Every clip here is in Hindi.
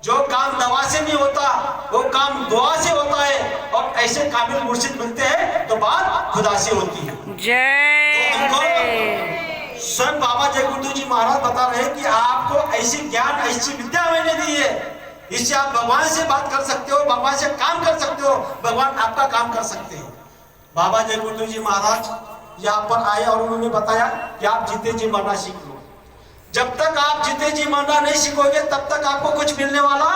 जो काम दवा से नहीं होता वो काम दुआ से होता है, और ऐसे काबिल मुर्शिद मिलते हैं तो बात खुदा से होती है। जय तो स्वयं बाबा जय गुरु जी महाराज बता रहे हैं कि आपको ऐसी ज्ञान ऐसी विद्या मैंने दी है, इससे आप भगवान से बात कर सकते हो, भगवान से काम कर सकते हो, भगवान आपका काम कर सकते हैं। बाबा जय गुरु जी महाराज यहाँ पर आए और उन्होंने बताया कि आप जीते जी मरना सीख लो। जब तक आप जीते जी मरना नहीं सीखोगे तब तक आपको कुछ मिलने वाला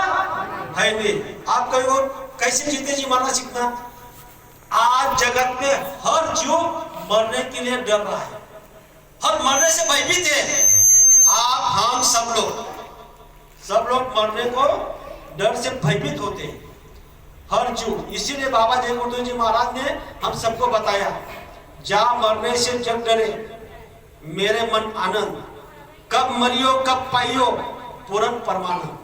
है नहीं। आप कहो कैसे जीते जी मरना सीखना? आज जगत में हर जीव मरने के लिए डर रहा है, हर मरने से भयभीत है। आप हम सब लोग मरने को डर से भयभीत होते हैं, हर जीव। इसीलिए बाबा जय गुरु जी महाराज ने हम सबको बताया, जा मरने से जब डरे मेरे मन आनंद, कब मरियो कब पाइयो पूर्ण परमानंद।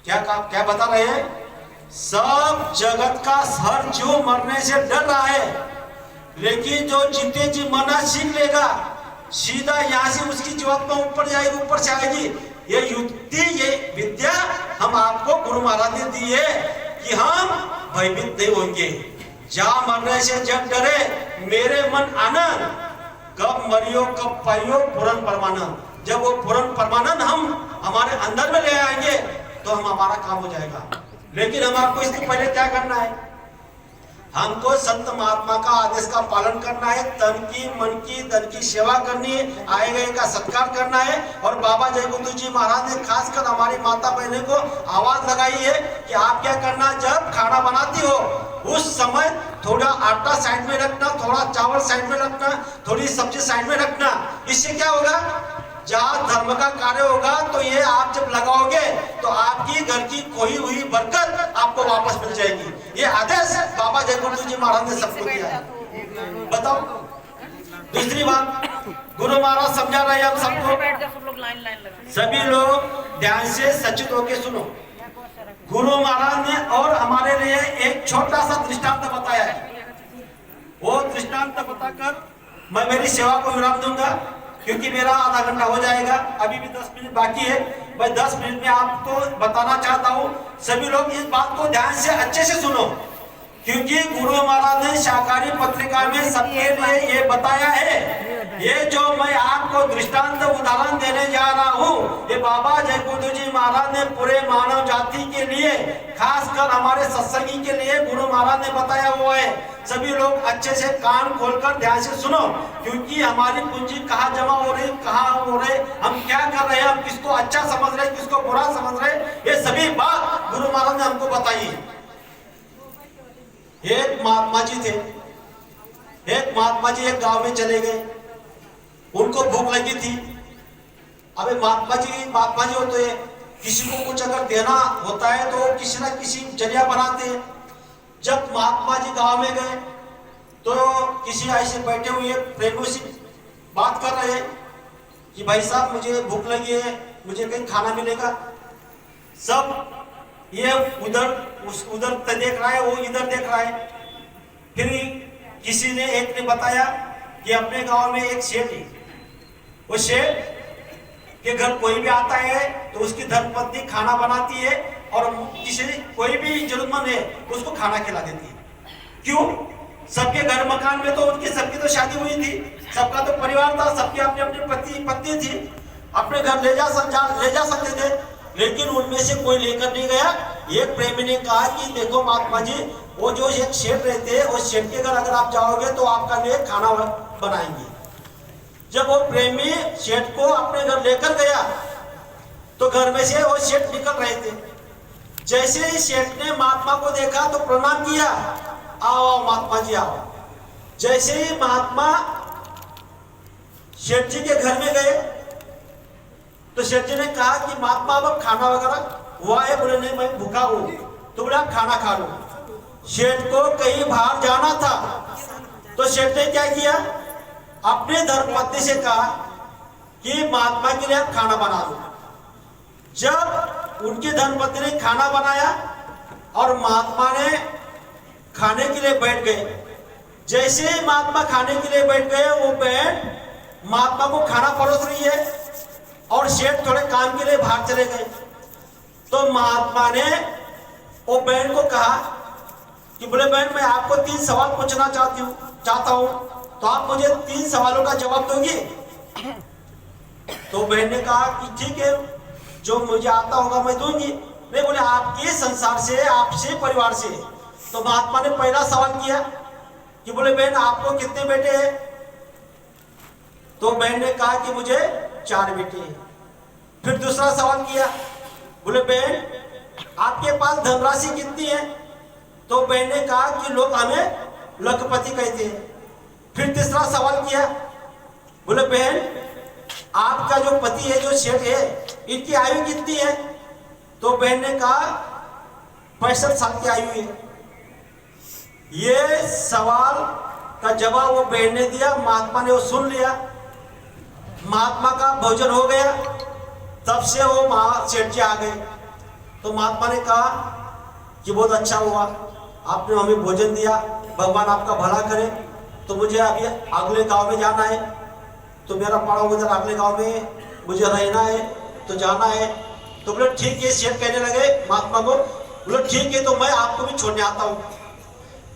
क्या बता रहे हैं? सब जगत का हर जीव मरने से डर रहा है, लेकिन जो जीते जी मरना सीख लेगा सीधा यहाँ से उसकी जीवात्मा ऊपर जाएगी, ऊपर से आएगी। ये युक्ति ये विद्या हम आपको गुरु महाराज ने दी है कि हम भयभीत नहीं होंगे। जा मरने से जब डरे मेरे मन आनंद, कब मरियो कब पाइयो पूर्ण परमानंद। जब वो पूर्ण परमानंद हम हमारे अंदर में ले आएंगे तो हम हमारा काम हो जाएगा। लेकिन हम आपको इसके पहले क्या करना है? हमको संत महात्मा का आदेश का पालन करना है, तन की मन की धन की सेवा करनी है, आए गए का सत्कार करना है। और बाबा जय गुरु जी महाराज ने खासकर हमारी माता बहनों को आवाज लगाई है कि आप क्या करना, जब खाना बनाती हो उस समय थोड़ा आटा साइड में रखना, थोड़ा चावल साइड में रखना, थोड़ी सब्जी साइड में रखना। इससे क्या होगा, जहाँ धर्म का कार्य होगा तो ये आप जब लगाओगे तो आपकी घर की खोई हुई बरकत आपको वापस मिल जाएगी। ये आदेश बाबा जय गुरु जी महाराज ने सबको दिया है। बताओ दूसरी बात, गुरु महाराज समझा रहे हैं हम सबको। सभी लोग ध्यान से सचेत होकर सुनो। गुरु महाराज ने और हमारे लिए एक छोटा सा दृष्टांत बताया है। वो दृष्टांत बताकर मैं मेरी सेवा को विराम दूंगा, क्योंकि मेरा आधा घंटा हो जाएगा, अभी भी 10 मिनट बाकी है। मैं 10 मिनट में आपको बताना चाहता हूँ, सभी लोग इस बात को ध्यान से अच्छे से सुनो, क्योंकि गुरु महाराज ने शाकाहारी पत्रिका में सबके लिए ये बताया है। ये जो मैं आपको दृष्टांत उदाहरण देने जा रहा हूँ, ये बाबा जय गुरु जी महाराज ने पूरे मानव जाति के लिए, खासकर हमारे सत्संगी के लिए गुरु महाराज ने बताया हुआ है। सभी लोग अच्छे से कान खोलकर ध्यान से सुनो, क्योंकि हमारी पूंजी कहाँ जमा हो रही, कहाँ हो रहे, हम क्या कर रहे हैं, हम किसको अच्छा समझ रहे, किसको बुरा समझ रहे, ये सभी बात गुरु महाराज ने हमको बताई है। एक महात्मा जी थे, एक महात्मा जी एक गांव में चले गए, उनको भूख लगी थी। अबे महात्मा जी होते हैं, किसी को कुछ अगर देना होता है तो किसी ना किसी जरिया बनाते हैं। जब महात्मा जी गांव में गए तो किसी ऐसे बैठे हुए प्रेमी से बात कर रहे हैं कि भाई साहब मुझे भूख लगी है, मुझे कहीं खाना मिलेगा। सब ये उधर देख रहा है, वो इधर देख रहा है। फिर किसी ने एक ने बताया कि अपने गांव में एक शेठ है, वो शेठ के घर कोई भी आता है तो उसकी धर्मपत्नी खाना बनाती है और किसी कोई भी जरूरतमंद है उसको खाना खिला देती है। क्यों? सबके घर मकान में तो उनकी सबकी तो शादी हुई थी, सबका तो परिवार था, सबके अपने अपने पत्नी थी, अपने घर ले जा सकते थे, लेकिन उनमें से कोई लेकर नहीं गया। एक प्रेमी ने कहा कि देखो महात्मा जी, वो जो एक शेठ रहते हैं, उस शेठ के घर अगर आप जाओगे तो आपका लिए खाना बनाएंगे। जब वो प्रेमी शेठ को अपने घर लेकर गया तो घर में से वो शेठ निकल रहे थे। जैसे ही शेठ ने महात्मा को देखा तो प्रणाम किया, आओ महात्मा जी आओ। जैसे ही महात्मा शेठ जी के घर में गए तो शेठ जी ने कहा कि महात्मा अब खाना वगैरह हुआ है? बोले नहीं, मैं भूखा हूं। तो बोला खाना खा लो। शेठ को कहीं बाहर जाना था तो शेठ ने क्या किया, अपने धर्मपत्नी से कहा कि महात्मा के लिए आप खाना बना दो। जब उनकी धर्मपत्नी ने खाना बनाया और महात्मा ने खाने के लिए बैठ गए, जैसे ही महात्मा खाने के लिए बैठ गए, वो बहन महात्मा को खाना परोस रही है और शेठ थोड़े काम के लिए बाहर चले गए। तो महात्मा ने वो बहन को कहा कि बोले बहन मैं आपको 3 सवाल पूछना चाहता हूं, तो आप मुझे 3 सवालों का जवाब दोगे? तो बहन ने कहा कि ठीक है, जो मुझे आता होगा मैं दूंगी। नहीं, बोले आपके संसार से, आपसे परिवार से। तो महात्मा ने पहला सवाल किया कि बोले बहन आपको कितने बेटे हैं? तो बहन ने कहा कि मुझे 4 बेटे हैं। फिर दूसरा सवाल किया, बोले बहन आपके पास धनराशि कितनी है? तो बहन ने कहा कि लोग हमें लखपति कहते हैं। फिर तीसरा सवाल किया, बोले बहन आपका जो पति है, जो सेठ है, इनकी आयु कितनी है? तो बहन ने कहा 65 साल की आयु है। ये सवाल का जवाब वो बहन ने दिया, महात्मा ने वो सुन लिया। महात्मा का भोजन हो गया, तब से वो सेठ जी आ गए। तो महात्मा ने कहा कि बहुत अच्छा हुआ, आपने हमें भोजन दिया, भगवान आपका भला करे। तो मुझे अभी अगले गांव में जाना है, तो मेरा पड़ा उधर अगले गांव में मुझे रहना है, तो जाना है। तो बोले ठीक है, सेठ कहने लगे महात्मा को, बोले ठीक है तो मैं आपको भी छोड़ने आता हूँ।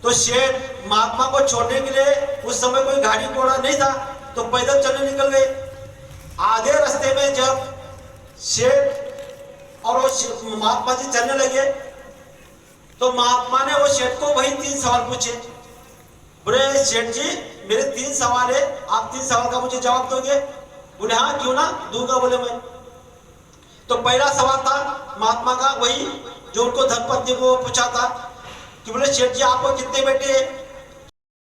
तो सेठ महात्मा को छोड़ने के लिए, उस समय कोई गाड़ी घोड़ा नहीं था, तो पैदल चलने निकल गए। आधे रास्ते में जब सेठ और वो महात्मा जी चलने लगे, तो महात्मा ने वो सेठ को वही 3 सवाल पूछे। बोले सेठ जी मेरे 3 सवाल है, आप 3 सवाल का मुझे जवाब दोगे? बोले हाँ क्यों ना दूंगा, बोले मैं। तो पहला सवाल था महात्मा का वही जो उनको धनपति को पूछा था कि बोले सेठ जी आपको कितने बेटे हैं?